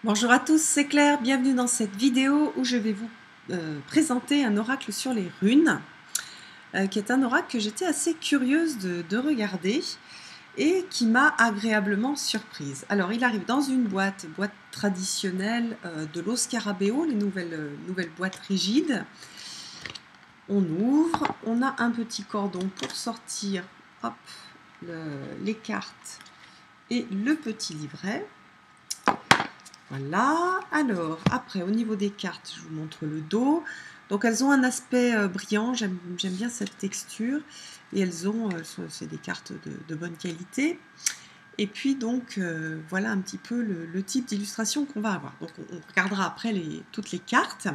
Bonjour à tous, c'est Claire, bienvenue dans cette vidéo où je vais vous présenter un oracle sur les runes, qui est un oracle que j'étais assez curieuse de regarder et qui m'a agréablement surprise. Alors il arrive dans une boîte traditionnelle de Lo Scarabeo, les nouvelles boîtes rigides. On ouvre, on a un petit cordon pour sortir hop, les cartes et le petit livret. Voilà, alors après au niveau des cartes, je vous montre le dos. Donc elles ont un aspect brillant, j'aime bien cette texture. Et elles ont, c'est des cartes de bonne qualité. Et puis donc voilà un petit peu le type d'illustration qu'on va avoir. Donc on regardera après toutes les cartes.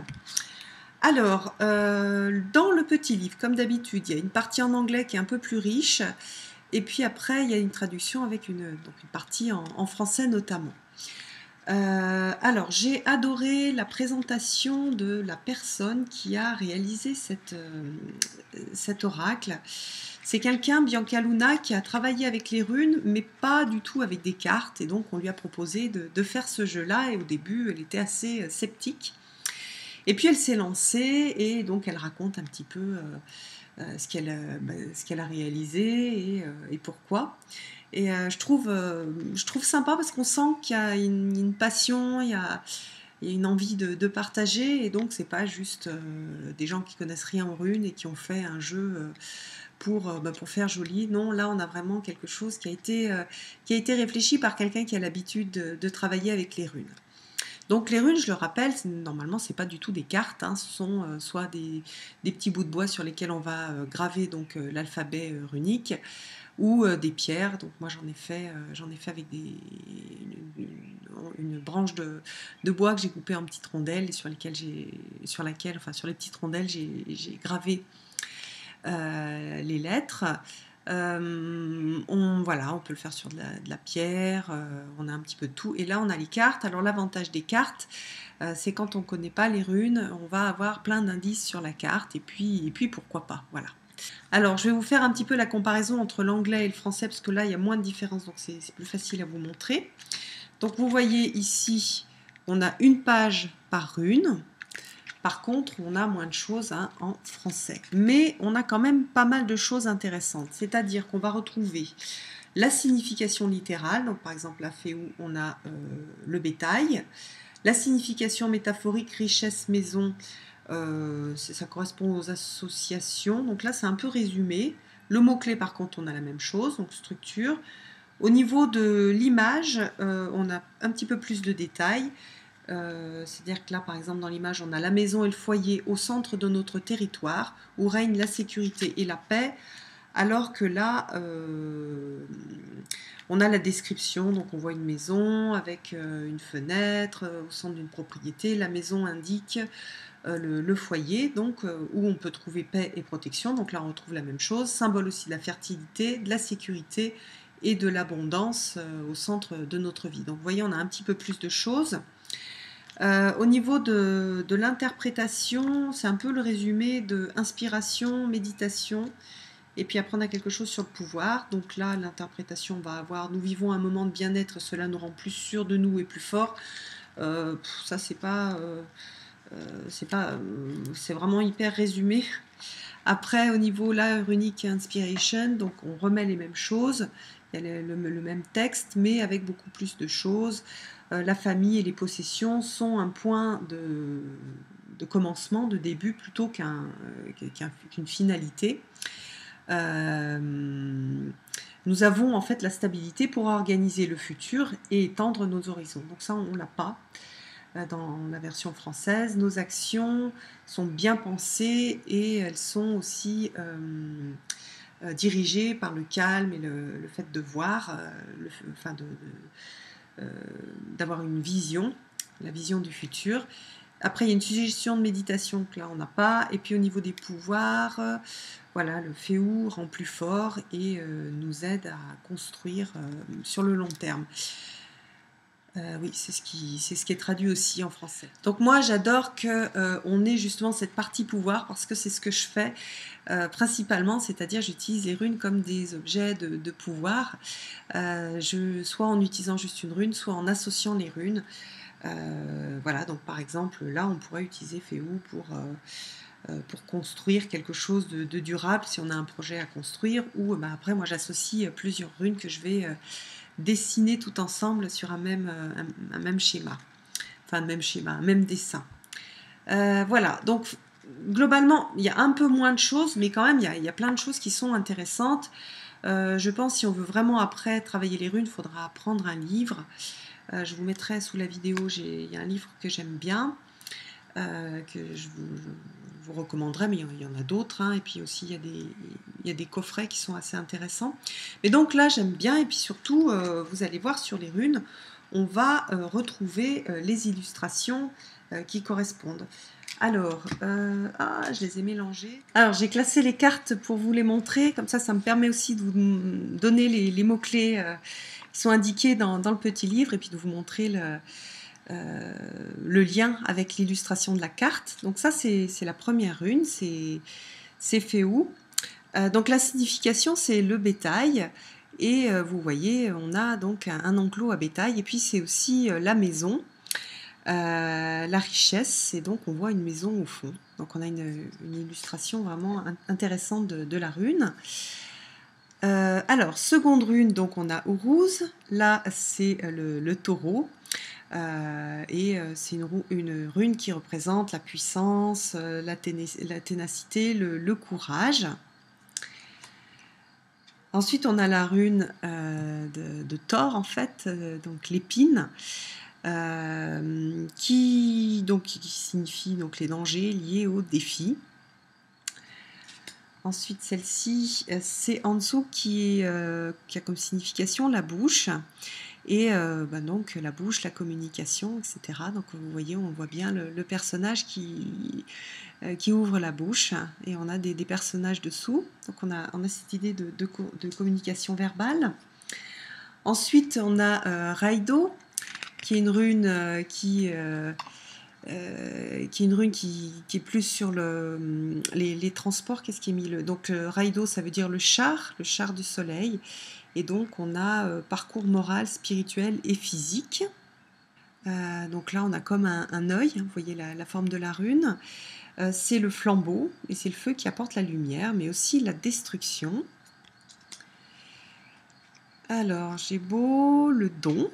Alors, dans le petit livre, comme d'habitude, il y a une partie en anglais qui est un peu plus riche. Et puis après, il y a une traduction avec une partie en français notamment. Alors, j'ai adoré la présentation de la personne qui a réalisé cet oracle. C'est quelqu'un, Bianca Luna, qui a travaillé avec les runes, mais pas du tout avec des cartes. Et donc, on lui a proposé de faire ce jeu-là. Et au début, elle était assez sceptique. Et puis, elle s'est lancée et donc, elle raconte un petit peu ce qu'elle a réalisé et pourquoi. Et je trouve sympa parce qu'on sent qu'il y a une passion, il y a une envie de partager, et donc c'est pas juste des gens qui connaissent rien en runes et qui ont fait un jeu pour faire joli. Non, là on a vraiment quelque chose qui a été réfléchi par quelqu'un qui a l'habitude de travailler avec les runes. Donc les runes, je le rappelle, normalement c'est pas du tout des cartes, hein, ce sont soit des petits bouts de bois sur lesquels on va graver donc l'alphabet runique, ou des pierres. Donc moi j'en ai fait avec une branche de bois que j'ai coupée en petites rondelles et sur les petites rondelles j'ai gravé les lettres. Voilà, on peut le faire sur de la pierre, on a un petit peu de tout. Et là, on a les cartes. Alors, l'avantage des cartes, c'est quand on ne connaît pas les runes, on va avoir plein d'indices sur la carte. Et puis pourquoi pas, voilà. Alors, je vais vous faire un petit peu la comparaison entre l'anglais et le français, parce que là, il y a moins de différence, donc c'est plus facile à vous montrer. Donc, vous voyez ici, on a une page par rune. Par contre, on a moins de choses en français. Mais on a quand même pas mal de choses intéressantes. C'est-à-dire qu'on va retrouver la signification littérale. Donc, par exemple, la Féou, on a le bétail. La signification métaphorique, richesse, maison, ça correspond aux associations. Donc là, c'est un peu résumé. Le mot-clé, par contre, on a la même chose, donc structure. Au niveau de l'image, on a un petit peu plus de détails. C'est-à-dire que là, par exemple, dans l'image, on a la maison et le foyer au centre de notre territoire, où règne la sécurité et la paix, alors que là, on a la description, donc on voit une maison avec une fenêtre au centre d'une propriété. La maison indique le foyer, donc où on peut trouver paix et protection. Donc là, on retrouve la même chose, symbole aussi de la fertilité, de la sécurité et de l'abondance au centre de notre vie. Donc vous voyez, on a un petit peu plus de choses. Au niveau de l'interprétation, c'est un peu le résumé de inspiration, méditation, et puis après on a quelque chose sur le pouvoir. Donc là, l'interprétation va avoir: nous vivons un moment de bien-être, cela nous rend plus sûrs de nous et plus forts. Ça, c'est vraiment hyper résumé. Après, au niveau là, Runic Inspiration, donc on remet les mêmes choses, il y a le même texte, mais avec beaucoup plus de choses. La famille et les possessions sont un point de commencement, de début, plutôt qu'une finalité. Nous avons en fait la stabilité pour organiser le futur et étendre nos horizons. Donc ça, on ne l'a pas dans la version française. Nos actions sont bien pensées et elles sont aussi dirigées par le calme et le fait de voir, d'avoir une vision, la vision du futur. Après, il y a une suggestion de méditation que là, on n'a pas. Et puis, au niveau des pouvoirs, voilà, le Féou rend plus fort et nous aide à construire sur le long terme. Oui, c'est ce qui est traduit aussi en français. Donc moi, j'adore qu'on ait justement cette partie pouvoir, parce que c'est ce que je fais principalement, c'est-à-dire j'utilise les runes comme des objets de pouvoir, soit en utilisant juste une rune, soit en associant les runes. Voilà, donc par exemple, là, on pourrait utiliser Féou pour construire quelque chose de durable si on a un projet à construire, ou après, moi, j'associe plusieurs runes que je vais dessiner tout ensemble sur un même schéma, enfin, un même dessin. Voilà, donc globalement, il y a un peu moins de choses, mais quand même, il y a plein de choses qui sont intéressantes. Je pense si on veut vraiment après travailler les runes, il faudra prendre un livre. Je vous mettrai sous la vidéo, il y a un livre que j'aime bien, que je vous recommanderais, mais il y en a d'autres, hein, et puis aussi il y a des coffrets qui sont assez intéressants. Mais donc là, j'aime bien, et puis surtout, vous allez voir sur les runes, on va retrouver les illustrations qui correspondent. Alors, je les ai mélangées. Alors, j'ai classé les cartes pour vous les montrer, comme ça me permet aussi de vous donner les mots-clés qui sont indiqués dans le petit livre, et puis de vous montrer le lien avec l'illustration de la carte. Donc ça, c'est la première rune, c'est Féou. Donc la signification, c'est le bétail. Et vous voyez, on a donc un enclos à bétail. Et puis c'est aussi la maison, la richesse. Et donc on voit une maison au fond. Donc on a une illustration vraiment intéressante de la rune. Alors, seconde rune, donc on a Uruz. Là, c'est le taureau. C'est une rune qui représente la puissance, la ténacité, le courage. Ensuite, on a la rune de Thor, en fait, donc l'épine, qui signifie donc, les dangers liés aux défis. Ensuite, celle-ci, c'est Anzu qui a comme signification la bouche. Et donc la bouche, la communication, etc. Donc vous voyez, on voit bien le personnage qui ouvre la bouche, et on a des personnages dessous. Donc on a cette idée de communication verbale. Ensuite, on a Raido, qui est une rune qui est plus sur les transports. Qu'est-ce qui est mis donc Raido, ça veut dire le char du soleil. Et donc on a parcours moral, spirituel et physique. Donc là on a comme un œil, hein, vous voyez la forme de la rune. C'est le flambeau, et c'est le feu qui apporte la lumière, mais aussi la destruction. Alors j'ai beau le don,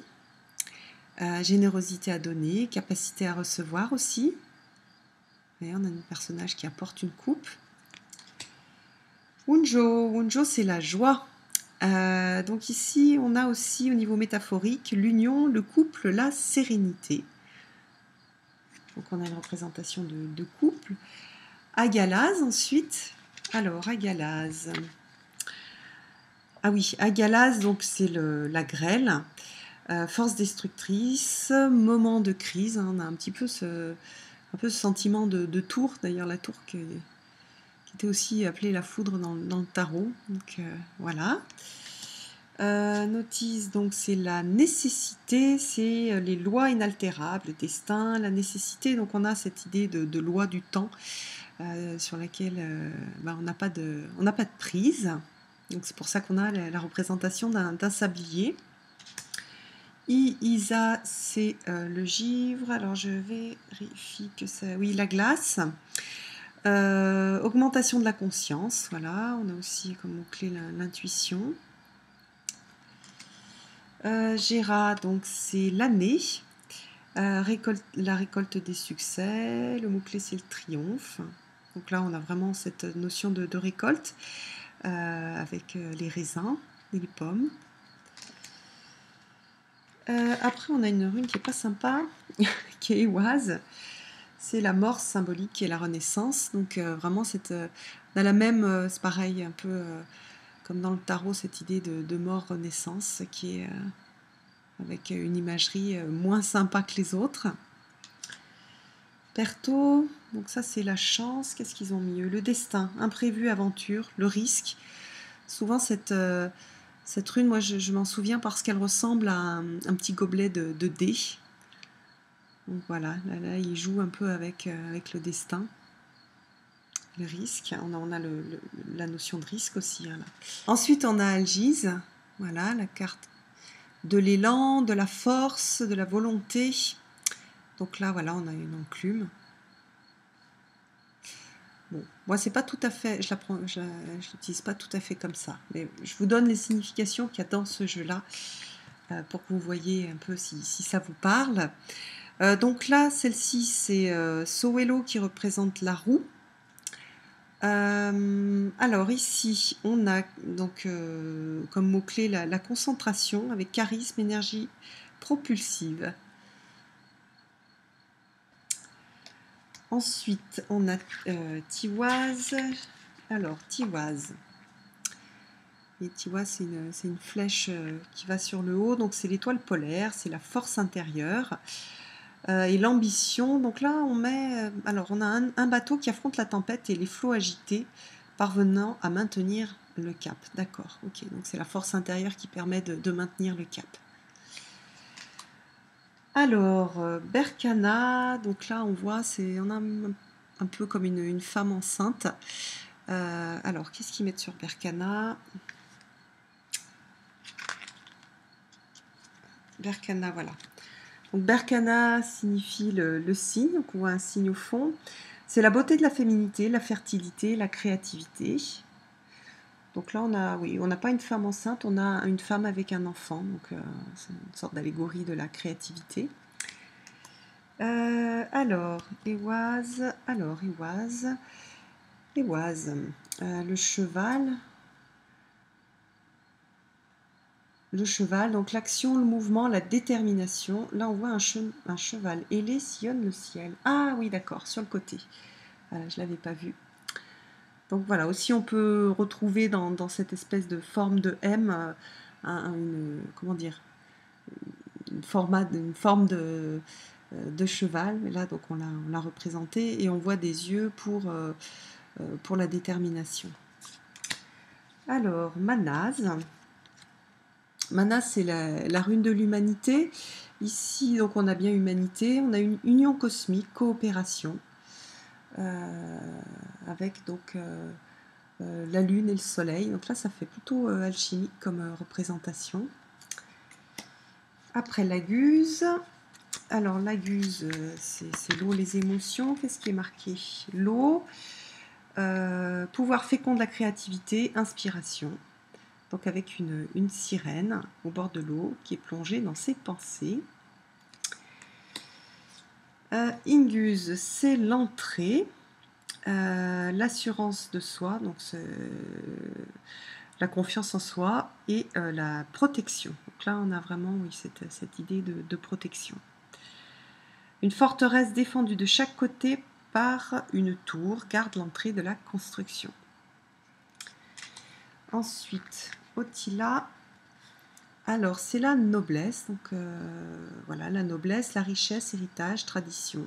générosité à donner, capacité à recevoir aussi. Et on a un personnage qui apporte une coupe. Wunjo, c'est la joie. Donc ici, on a aussi au niveau métaphorique l'union, le couple, la sérénité. Donc on a une représentation de couple. Agalaz ensuite. Alors Agalaz. Ah oui, Agalaz, donc c'est la grêle. Force destructrice, moment de crise. Hein, on a un peu ce sentiment de tour. D'ailleurs, la tour qui était aussi appelée la foudre dans le tarot. Donc voilà. Notice, donc c'est la nécessité, c'est les lois inaltérables, le destin, la nécessité. Donc on a cette idée de loi du temps sur laquelle on n'a pas de prise. Donc c'est pour ça qu'on a la représentation d'un sablier. Isa, c'est le givre. Alors je vérifie que ça... Oui, la glace. Augmentation de la conscience. Voilà, on a aussi comme mot-clé l'intuition. Géra, donc c'est l'année. La récolte des succès. Le mot-clé, c'est le triomphe. Donc là, on a vraiment cette notion de récolte avec les raisins et les pommes. Après, on a une rune qui n'est pas sympa, qui est Oise. C'est la mort symbolique et la renaissance. Donc vraiment, on a la même, c'est pareil, un peu comme dans le tarot, cette idée de mort-renaissance qui est avec une imagerie moins sympa que les autres. Perto, donc ça c'est la chance. Qu'est-ce qu'ils ont mis? Le destin, imprévu, aventure, le risque. Souvent cette rune, moi je m'en souviens parce qu'elle ressemble à un petit gobelet de dés. Donc voilà, là il joue un peu avec le destin, le risque. On a la notion de risque aussi. Hein, là. Ensuite on a Algise, voilà la carte de l'élan, de la force, de la volonté. Donc là, voilà, on a une enclume. Bon, moi, c'est pas tout à fait, je l'utilise pas tout à fait comme ça. Mais je vous donne les significations qu'il y a dans ce jeu-là pour que vous voyez un peu si ça vous parle. Donc là, celle-ci, c'est Sowelo qui représente la roue. Alors ici, on a donc comme mot-clé la concentration avec charisme, énergie propulsive. Ensuite, on a Tiwaz. Alors, Tiwaz. Et Tiwaz, c'est une flèche qui va sur le haut. Donc, c'est l'étoile polaire, c'est la force intérieure. Et l'ambition. Donc là, on met. Alors, on a un bateau qui affronte la tempête et les flots agités, parvenant à maintenir le cap. D'accord, ok. Donc, c'est la force intérieure qui permet de maintenir le cap. Alors, Berkana, donc là on voit, on a un peu comme une femme enceinte. Alors, qu'est-ce qu'ils mettent sur Berkana? Berkana, voilà. Donc Berkana signifie le signe, donc on voit un signe au fond. C'est la beauté de la féminité, la fertilité, la créativité. Donc là, on n'a pas une femme enceinte, on a une femme avec un enfant. Donc c'est une sorte d'allégorie de la créativité. Alors, Ewaz, le cheval. Le cheval, donc l'action, le mouvement, la détermination. Là, on voit un cheval ailé sillonne le ciel. Ah oui, d'accord, sur le côté. Voilà, je ne l'avais pas vu. Donc voilà, aussi on peut retrouver dans cette espèce de forme de M, comment dire, une forme de cheval. Mais là, donc on l'a représenté et on voit des yeux pour la détermination. Alors, Manaz. Manaz, c'est la rune de l'humanité. Ici, donc, on a bien humanité. On a une union cosmique, coopération, avec donc la lune et le soleil. Donc là, ça fait plutôt alchimique comme représentation. Après, la guse. Alors, la guse, c'est l'eau, les émotions. Qu'est-ce qui est marqué? L'eau, pouvoir fécond de la créativité, inspiration. Donc avec une sirène au bord de l'eau qui est plongée dans ses pensées. Inguse, c'est l'entrée, l'assurance de soi, donc la confiance en soi et la protection. Donc là, on a vraiment cette idée de protection. Une forteresse défendue de chaque côté par une tour garde l'entrée de la construction. Ensuite, Otila. Alors, c'est la noblesse. Donc, voilà, la noblesse, la richesse, héritage, tradition.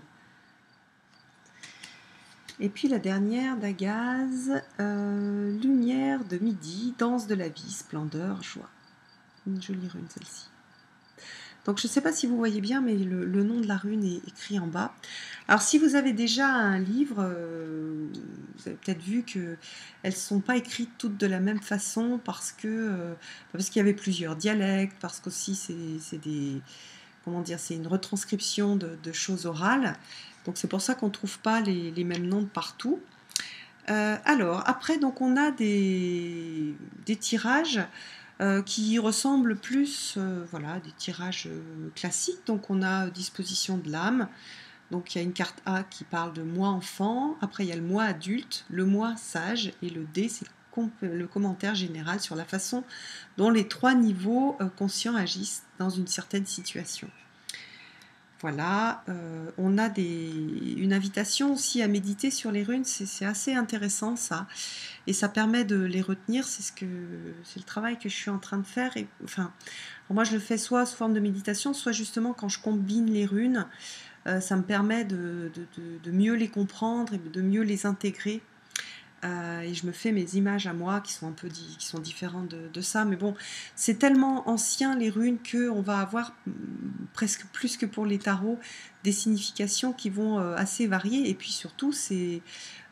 Et puis la dernière, Dagaz, lumière de midi, danse de la vie, splendeur, joie. Une jolie rune, celle-ci. Donc, je ne sais pas si vous voyez bien, mais le nom de la rune est écrit en bas. Alors, si vous avez déjà un livre, vous avez peut-être vu qu'elles ne sont pas écrites toutes de la même façon parce qu'il y avait plusieurs dialectes, parce qu'aussi c'est une retranscription de choses orales. Donc, c'est pour ça qu'on ne trouve pas les mêmes noms de partout. Alors, après, donc, on a des tirages qui ressemblent plus à des tirages classiques. Donc on a disposition de l'âme. Donc il y a une carte A qui parle de moi enfant. Après il y a le moi adulte, le moi sage et le D c'est le commentaire général sur la façon dont les trois niveaux conscients agissent dans une certaine situation. Voilà, on a une invitation aussi à méditer sur les runes, c'est assez intéressant ça, et ça permet de les retenir, c'est le travail que je suis en train de faire. Et, enfin, moi je le fais soit sous forme de méditation, soit justement quand je combine les runes, ça me permet de mieux les comprendre et de mieux les intégrer Et je me fais mes images à moi qui sont un peu qui sont différentes de ça. Mais bon, c'est tellement ancien les runes qu'on va avoir presque plus que pour les tarots des significations qui vont assez varier. Et puis surtout, c'est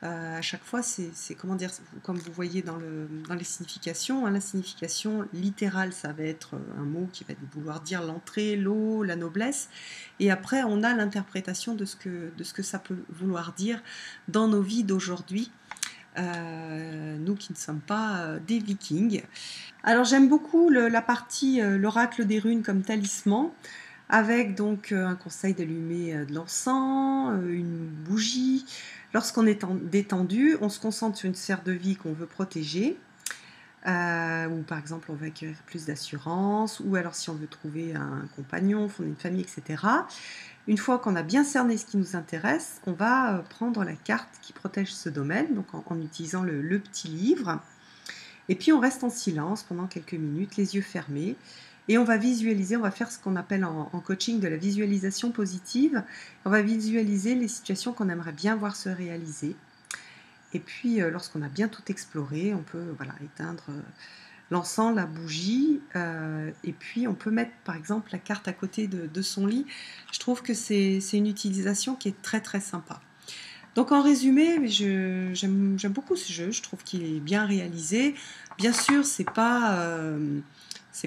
à chaque fois, c'est comment dire, comme vous voyez dans les significations, hein, la signification littérale, ça va être un mot qui va vouloir dire l'entrée, l'eau, la noblesse. Et après, on a l'interprétation de ce que ça peut vouloir dire dans nos vies d'aujourd'hui. Nous qui ne sommes pas des vikings. Alors j'aime beaucoup la partie l'oracle des runes comme talisman, avec donc un conseil d'allumer de l'encens, une bougie. Lorsqu'on est détendu, on se concentre sur une sphère de vie qu'on veut protéger, ou par exemple on veut acquérir plus d'assurance, ou alors si on veut trouver un compagnon, fonder une famille, etc. Une fois qu'on a bien cerné ce qui nous intéresse, on va prendre la carte qui protège ce domaine, donc en utilisant le petit livre. Et puis on reste en silence pendant quelques minutes, les yeux fermés, et on va visualiser, on va faire ce qu'on appelle en coaching de la visualisation positive. On va visualiser les situations qu'on aimerait bien voir se réaliser. Et puis lorsqu'on a bien tout exploré, on peut éteindre l'encens, la bougie, et puis on peut mettre par exemple la carte à côté de son lit. Je trouve que c'est une utilisation qui est très très sympa. Donc en résumé, j'aime beaucoup ce jeu, je trouve qu'il est bien réalisé. Bien sûr, c'est pas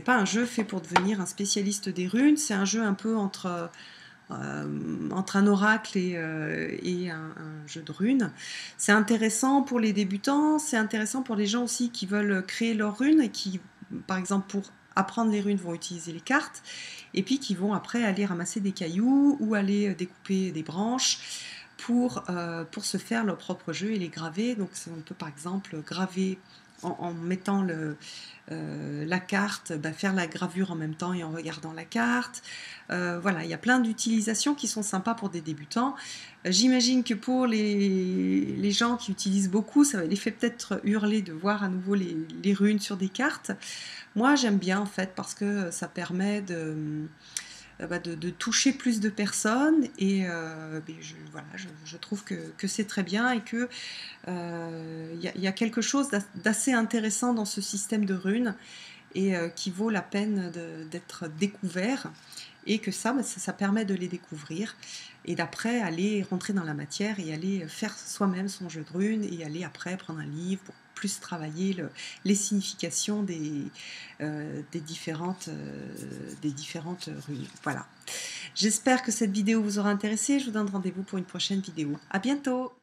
un jeu fait pour devenir un spécialiste des runes, c'est un jeu un peu entre un oracle et un jeu de runes. C'est intéressant pour les débutants, c'est intéressant pour les gens aussi qui veulent créer leurs runes et qui, par exemple, pour apprendre les runes, vont utiliser les cartes, et puis qui vont après aller ramasser des cailloux ou aller découper des branches pour se faire leur propre jeu et les graver. Donc on peut par exemple graver en mettant la carte, faire la gravure en même temps et en regardant la carte. Voilà, il y a plein d'utilisations qui sont sympas pour des débutants. J'imagine que pour les gens qui utilisent beaucoup, ça va les fait peut-être hurler de voir à nouveau les runes sur des cartes. Moi, j'aime bien en fait parce que ça permet de toucher plus de personnes, et je trouve que c'est très bien, et que y a quelque chose d'assez intéressant dans ce système de runes, et qui vaut la peine d'être découvert, et que ça permet de les découvrir et d'après aller rentrer dans la matière et aller faire soi-même son jeu de runes, et aller après prendre un livre pour plus travailler les significations des différentes runes. Voilà. J'espère que cette vidéo vous aura intéressé. Je vous donne rendez-vous pour une prochaine vidéo. À bientôt!